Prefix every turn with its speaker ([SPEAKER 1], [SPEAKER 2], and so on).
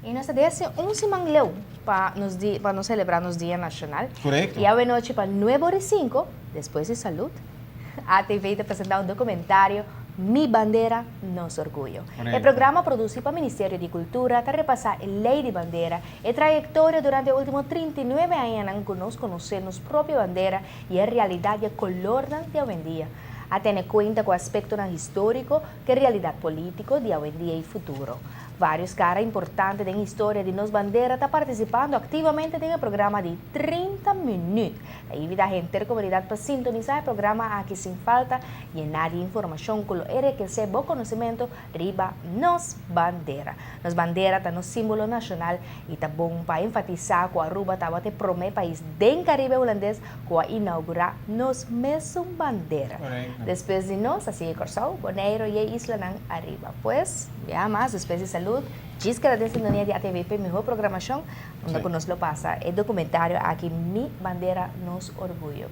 [SPEAKER 1] E nós desse mangleu para nos celebrar nos Dia Nacional.
[SPEAKER 2] Correcto.
[SPEAKER 1] E a noite para 9h05, depois de salud, a TV está apresentando um documentário Mi Bandeira, Nosso Orgulho.
[SPEAKER 2] Correcto.
[SPEAKER 1] O programa produzido para o Ministério de Cultura está repassar a lei de bandeira e trajetória durante os últimos 39 anos que nós conhecemos própria bandeira e a realidade e color de hoje em dia. A ter conta com o aspecto histórico que a realidade política de hoje em dia e futuro. Vários caras importantes da história de nossa bandeira estão participando ativamente no programa de 30 minutos. Aí vida a intercomunidade para sintonizar o programa aqui sem falta llenar de informação que enriquecer bom conhecimento riba nos bandeira. Nos bandeira está no símbolo nacional e está bom para enfatizar que a Aruba estava te primeiro país do Caribe holandês que a inaugurar nos mesmo bandeira.
[SPEAKER 2] Correcto.
[SPEAKER 1] Depois de nós, assim, Corsão, Bonaire e a Isla ng Arriba. Pues, ya más, después de salud, diz que la sintonia de ATVP, mejor programación, donde
[SPEAKER 2] Sí.
[SPEAKER 1] nos lo pasa, el documentario aquí, Mi Bandera Nos Orgullo.